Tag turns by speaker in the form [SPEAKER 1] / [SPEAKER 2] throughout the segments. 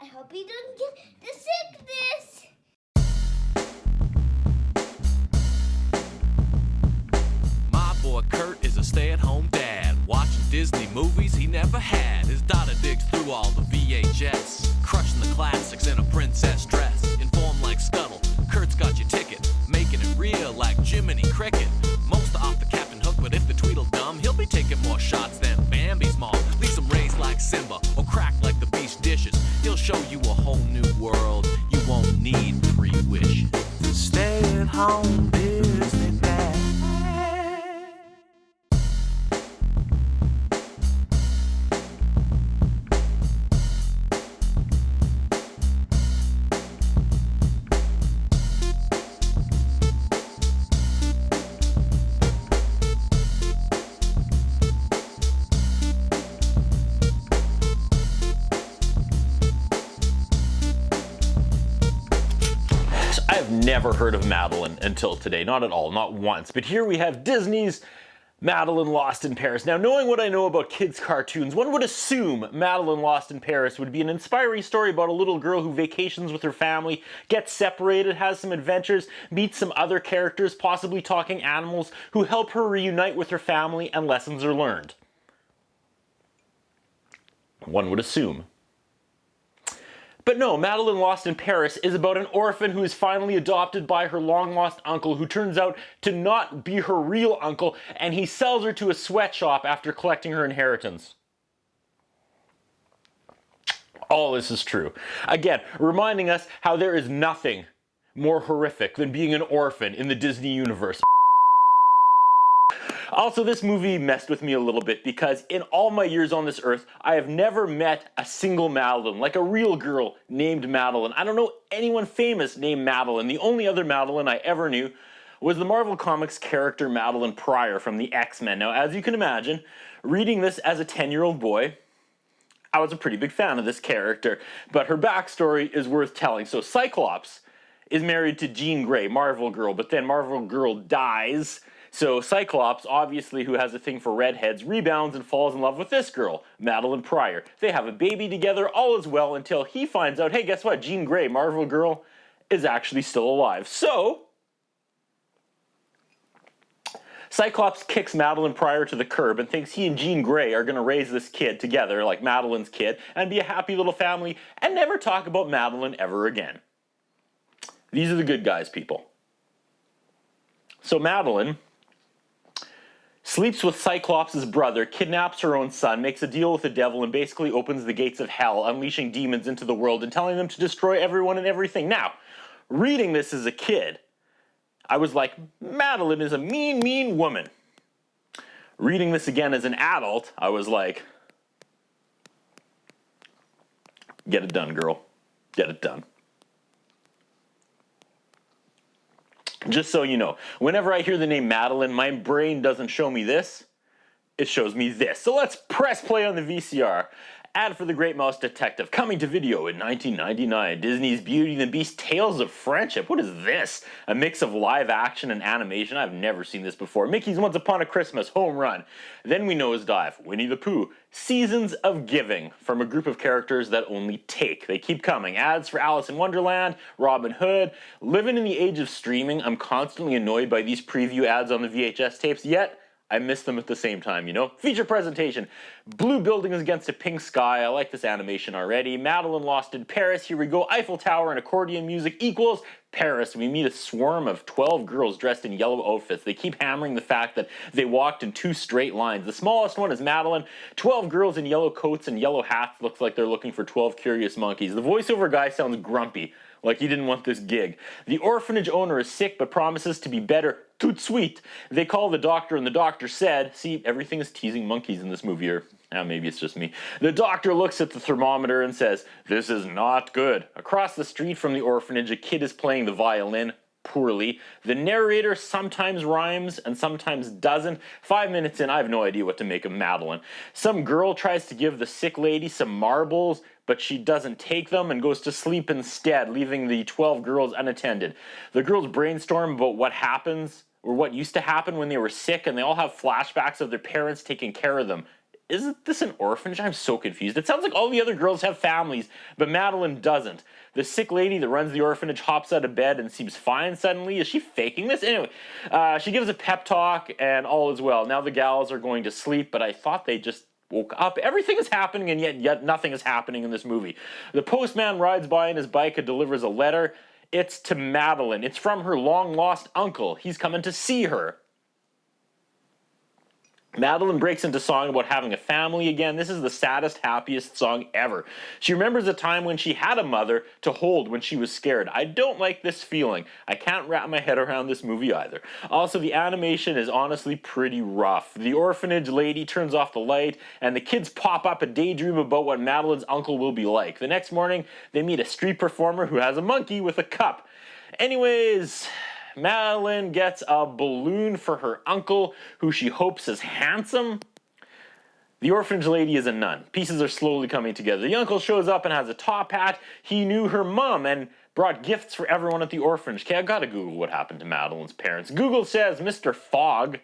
[SPEAKER 1] I hope you don't get the sickness.
[SPEAKER 2] My boy Kurt is a stay-at-home dad, watching Disney movies he never had. His daughter digs through all the VHS, crushing the classics in a princess dress. Informed like Scuttle, Kurt's got your ticket, making it real like Jiminy Cricket. Most off the Captain Hook, but if the Tweedledum, he'll be taking more shots than Bambi's mom. Leaves him raised like Simba, or cracked like the beast dishes. He'll show you a whole new world, you won't need 3 wishes. Stay-at-home Disney dad.
[SPEAKER 3] I've never heard of Madeline until today, not at all, not once. But here we have Disney's Madeline Lost in Paris. Now, knowing what I know about kids' cartoons, one would assume Madeline Lost in Paris would be an inspiring story about a little girl who vacations with her family, gets separated, has some adventures, meets some other characters, possibly talking animals, who help her reunite with her family and lessons are learned. One would assume. But no, Madeline Lost in Paris is about an orphan who is finally adopted by her long-lost uncle, who turns out to not be her real uncle, and he sells her to a sweatshop after collecting her inheritance. All this is true. Again, reminding us how there is nothing more horrific than being an orphan in the Disney universe. Also, this movie messed with me a little bit because in all my years on this earth, I have never met a single Madeline, like a real girl named Madeline. I don't know anyone famous named Madeline. The only other Madeline I ever knew was the Marvel Comics character Madeline Pryor from the X-Men. Now, as you can imagine, reading this as a 10-year-old boy, I was a pretty big fan of this character, but her backstory is worth telling. So Cyclops is married to Jean Grey, Marvel Girl, but then Marvel Girl dies. So Cyclops, obviously who has a thing for redheads, rebounds and falls in love with this girl, Madeline Pryor. They have a baby together, all is well, until he finds out, hey, guess what? Jean Grey, Marvel Girl, is actually still alive. So Cyclops kicks Madeline Pryor to the curb and thinks he and Jean Grey are going to raise this kid together, like Madeline's kid, and be a happy little family, and never talk about Madeline ever again. These are the good guys, people. So Madeline sleeps with Cyclops' brother, kidnaps her own son, makes a deal with the devil, and basically opens the gates of hell, unleashing demons into the world and telling them to destroy everyone and everything. Now, reading this as a kid, I was like, Madeline is a mean, mean woman. Reading this again as an adult, I was like, get it done, girl. Get it done. Just so you know, whenever I hear the name Madeline, my brain doesn't show me this, it shows me this. So let's press play on the VCR. Ad for The Great Mouse Detective, coming to video in 1999. Disney's Beauty and the Beast Tales of Friendship. What is this? A mix of live action and animation? I've never seen this before. Mickey's Once Upon a Christmas, home run. Then we nosedive. Winnie the Pooh. Seasons of Giving, from a group of characters that only take. They keep coming. Ads for Alice in Wonderland, Robin Hood. Living in the age of streaming, I'm constantly annoyed by these preview ads on the VHS tapes, yet I miss them at the same time, you know? Feature presentation. Blue buildings against a pink sky. I like this animation already. Madeline Lost in Paris. Here we go. Eiffel Tower and accordion music equals Paris. We meet a swarm of 12 girls dressed in yellow outfits. They keep hammering the fact that they walked in 2 straight lines. The smallest one is Madeline. 12 girls in yellow coats and yellow hats. Looks like they're looking for 12 curious monkeys. The voiceover guy sounds grumpy, like he didn't want this gig. The orphanage owner is sick but promises to be better tout de suite. They call the doctor and the doctor said, see, everything is teasing monkeys in this movie, or maybe it's just me. The doctor looks at the thermometer and says, this is not good. Across the street from the orphanage, a kid is playing the violin poorly. The narrator sometimes rhymes and sometimes doesn't. 5 minutes in, I have no idea what to make of Madeline. Some girl tries to give the sick lady some marbles, but she doesn't take them and goes to sleep instead, leaving the 12 girls unattended. The girls brainstorm about what happens, or what used to happen when they were sick, and they all have flashbacks of their parents taking care of them. isn't this an orphanage? I'm so confused. It sounds like all the other girls have families, but Madeline doesn't. The sick lady that runs the orphanage hops out of bed and seems fine suddenly. Is she faking this? Anyway, she gives a pep talk and all is well. Now the gals are going to sleep, but I thought they just woke up. Everything is happening and yet nothing is happening in this movie. The postman rides by on his bike and delivers a letter. It's to Madeline. It's from her long-lost uncle. He's coming to see her. Madeline breaks into song about having a family again. This is the saddest, happiest song ever. She remembers a time when she had a mother to hold when she was scared. I don't like this feeling. I can't wrap my head around this movie either. Also, the animation is honestly pretty rough. The orphanage lady turns off the light, and the kids pop up and daydream about what Madeline's uncle will be like. The next morning, they meet a street performer who has a monkey with a cup. Anyways, Madeline gets a balloon for her uncle, who she hopes is handsome. The orphanage lady is a nun. Pieces are slowly coming together. The uncle shows up and has a top hat. He knew her mom and brought gifts for everyone at the orphanage. Okay, I've got to Google what happened to Madeline's parents. Google says Mr. Fogg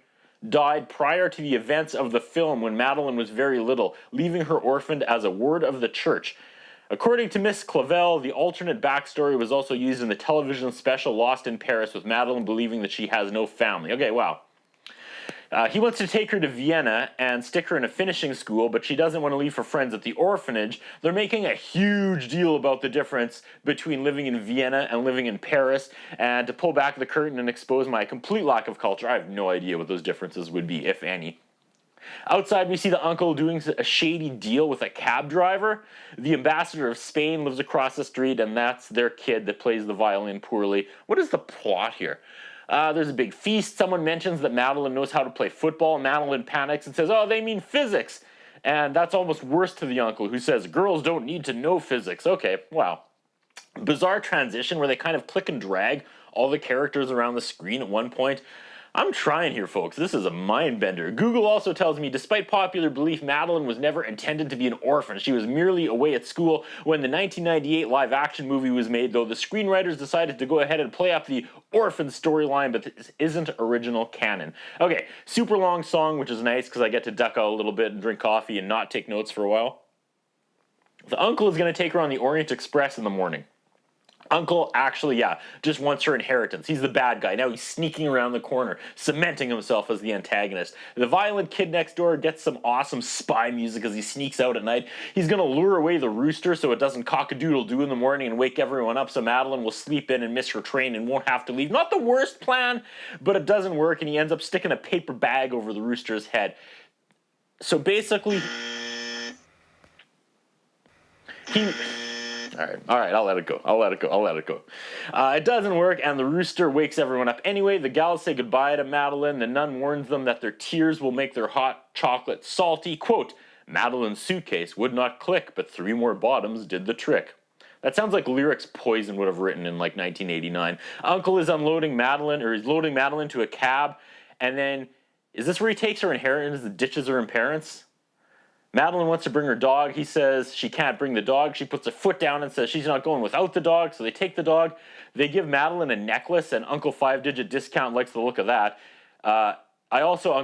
[SPEAKER 3] died prior to the events of the film when Madeline was very little, leaving her orphaned as a ward of the church. According to Miss Clavel, the alternate backstory was also used in the television special Lost in Paris, with Madeline believing that she has no family. Okay, wow. He wants to take her to Vienna and stick her in a finishing school, but she doesn't want to leave her friends at the orphanage. They're making a huge deal about the difference between living in Vienna and living in Paris, and to pull back the curtain and expose my complete lack of culture, I have no idea what those differences would be, if any. Outside, we see the uncle doing a shady deal with a cab driver. The ambassador of Spain lives across the street, and that's their kid that plays the violin poorly. What is the plot here? There's a big feast. Someone mentions that Madeline knows how to play football. Madeline panics and says, oh, they mean physics. And that's almost worse to the uncle, who says, girls don't need to know physics. Okay, wow. Bizarre transition where they kind of click and drag all the characters around the screen at one point. I'm trying here, folks. This is a mind bender. Google also tells me, despite popular belief, Madeline was never intended to be an orphan. She was merely away at school when the 1998 live-action movie was made, though the screenwriters decided to go ahead and play up the orphan storyline, but this isn't original canon. Okay, super long song, which is nice because I get to duck out a little bit and drink coffee and not take notes for a while. The uncle is going to take her on the Orient Express in the morning. Uncle actually, just wants her inheritance. He's the bad guy. Now he's sneaking around the corner, cementing himself as the antagonist. The violent kid next door gets some awesome spy music as he sneaks out at night. He's going to lure away the rooster so it doesn't cock-a-doodle-doo in the morning and wake everyone up so Madeline will sleep in and miss her train and won't have to leave. Not the worst plan, but it doesn't work, and he ends up sticking a paper bag over the rooster's head. So basically, All right, I'll let it go. It doesn't work, and the rooster wakes everyone up anyway. The gals say goodbye to Madeline. The nun warns them that their tears will make their hot chocolate salty. Quote, Madeline's suitcase would not click, but 3 more bottoms did the trick. That sounds like lyrics Poison would have written in like 1989. Uncle is unloading Madeline, or he's loading Madeline to a cab, and then, is this where he takes her inheritance and ditches her parents? Madeline wants to bring her dog. He says she can't bring the dog. She puts her foot down and says she's not going without the dog, so they take the dog. They give Madeline a necklace, and Uncle 5-digit discount likes the look of that. I also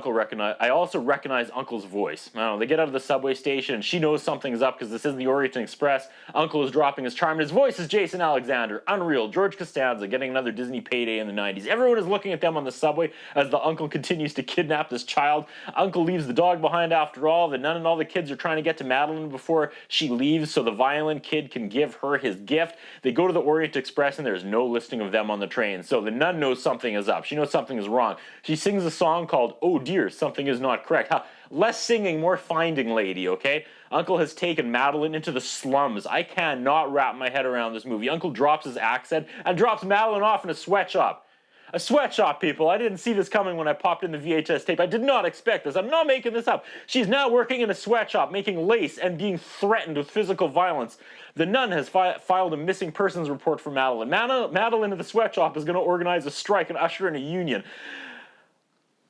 [SPEAKER 3] recognize Uncle's voice. They get out of the subway station, and she knows something's up because this isn't the Orient Express. Uncle is dropping his charm, and his voice is Jason Alexander. Unreal. George Costanza getting another Disney payday in the 90s. Everyone is looking at them on the subway as the uncle continues to kidnap this child. Uncle leaves the dog behind after all. The nun and all the kids are trying to get to Madeline before she leaves so the violent kid can give her his gift. They go to the Orient Express, and there's no listing of them on the train. So the nun knows something is up. She knows something is wrong. She sings a song called Oh Dear, Something Is Not Correct. Less singing, more finding, lady, okay? Uncle has taken Madeline into the slums. I cannot wrap my head around this movie. Uncle drops his accent and drops Madeline off in a sweatshop. A sweatshop, people. I didn't see this coming when I popped in the VHS tape. I did not expect this. I'm not making this up. She's now working in a sweatshop, making lace and being threatened with physical violence. The nun has filed a missing persons report for Madeline. Madeline at the sweatshop is going to organize a strike and usher in a union.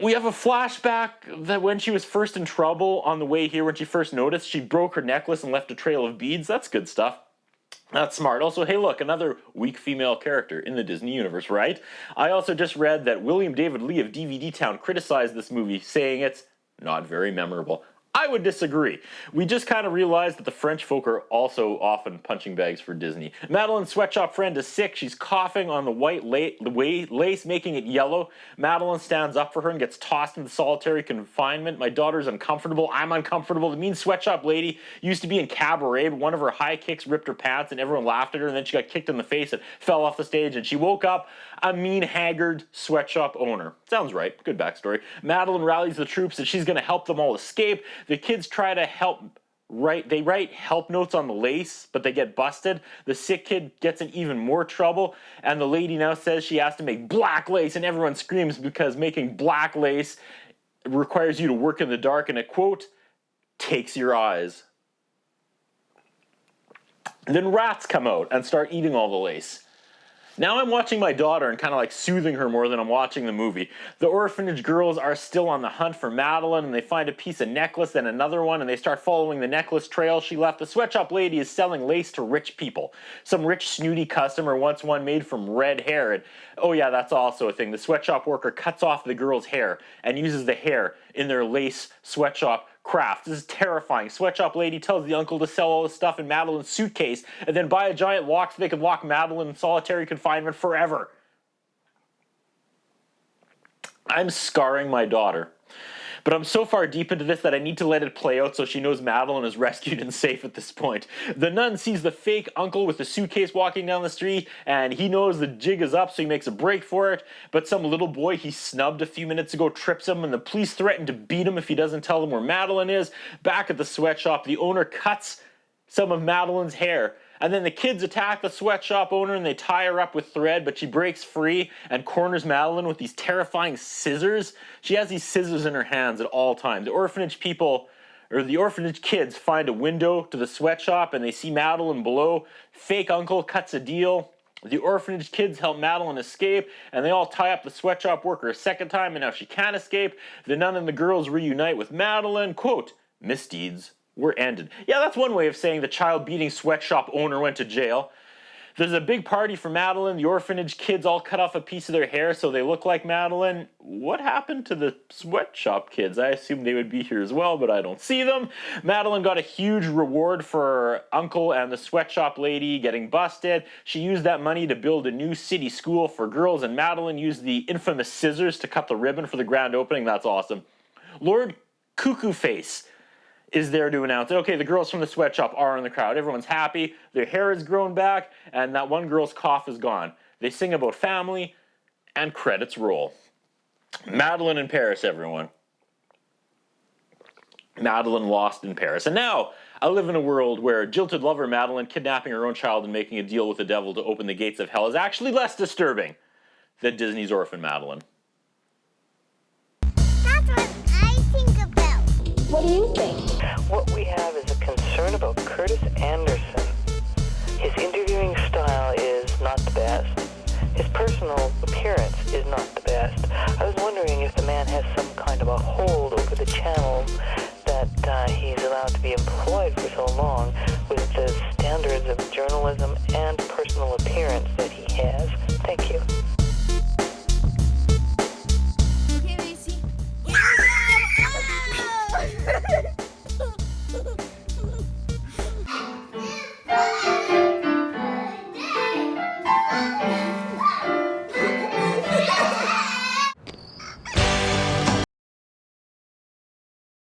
[SPEAKER 3] We have a flashback that when she was first in trouble on the way here, when she first noticed, she broke her necklace and left a trail of beads. That's good stuff. That's smart. Also, hey look, another weak female character in the Disney universe, right? I also just read that William David Lee of DVD Town criticized this movie, saying it's not very memorable. I would disagree. We just kind of realized that the French folk are also often punching bags for Disney. Madeline's sweatshop friend is sick. She's coughing on the white lace, making it yellow. Madeline stands up for her and gets tossed into solitary confinement. My daughter's uncomfortable. I'm uncomfortable. The mean sweatshop lady used to be in Cabaret, but one of her high kicks ripped her pants and everyone laughed at her, and then she got kicked in the face and fell off the stage, and she woke up a mean, haggard sweatshop owner. Sounds right. Good backstory. Madeline rallies the troops and she's going to help them all escape. The kids try to help they write help notes on the lace, but they get busted. The sick kid gets in even more trouble, and the lady now says she has to make black lace, and everyone screams because making black lace requires you to work in the dark, and it, quote, takes your eyes. Then rats come out and start eating all the lace. Now I'm watching my daughter and kind of like soothing her more than I'm watching the movie. The orphanage girls are still on the hunt for Madeline, and they find a piece of necklace, then another one, and they start following the necklace trail she left. The sweatshop lady is selling lace to rich people. Some rich snooty customer wants one made from red hair, and oh yeah, that's also a thing. The sweatshop worker cuts off the girl's hair and uses the hair in their lace sweatshop craft. This is terrifying. Sweatshop lady tells the uncle to sell all the stuff in Madeline's suitcase and then buy a giant lock so they can lock Madeline in solitary confinement forever. I'm scarring my daughter. But I'm so far deep into this that I need to let it play out so she knows Madeline is rescued and safe at this point. The nun sees the fake uncle with the suitcase walking down the street, and he knows the jig is up, so he makes a break for it. But some little boy he snubbed a few minutes ago trips him, and the police threaten to beat him if he doesn't tell them where Madeline is. Back at the sweatshop, the owner cuts some of Madeline's hair. And then the kids attack the sweatshop owner and they tie her up with thread, but she breaks free and corners Madeline with these terrifying scissors. She has these scissors in her hands at all times. The orphanage kids find a window to the sweatshop and they see Madeline below. Fake uncle cuts a deal. The orphanage kids help Madeline escape, and they all tie up the sweatshop worker a second time, and now she can't escape. The nun and the girls reunite with Madeline. Quote, misdeeds were ended. Yeah, that's one way of saying the child-beating sweatshop owner went to jail. There's a big party for Madeline. The orphanage kids all cut off a piece of their hair so they look like Madeline. What happened to the sweatshop kids? I assume they would be here as well, but I don't see them. Madeline got a huge reward for her uncle and the sweatshop lady getting busted. She used that money to build a new city school for girls, and Madeline used the infamous scissors to cut the ribbon for the grand opening. That's awesome. Lord Cuckoo Face is there to announce, okay, the girls from the sweatshop are in the crowd. Everyone's happy. Their hair has grown back, and that one girl's cough is gone. They sing about family, and credits roll. Madeline in Paris, everyone. Madeline lost in Paris. And now, I live in a world where jilted lover Madeline kidnapping her own child and making a deal with the devil to open the gates of hell is actually less disturbing than Disney's Orphan Madeline.
[SPEAKER 1] That's what I think about.
[SPEAKER 4] What do you think?
[SPEAKER 5] What we have is a concern about Curtis Anderson. His interviewing style is not the best. His personal appearance is not the best. I was wondering if the man has some kind of a hold over the channel that he's allowed to be employed for so long with the standards of journalism and personal appearance that he has. Thank you.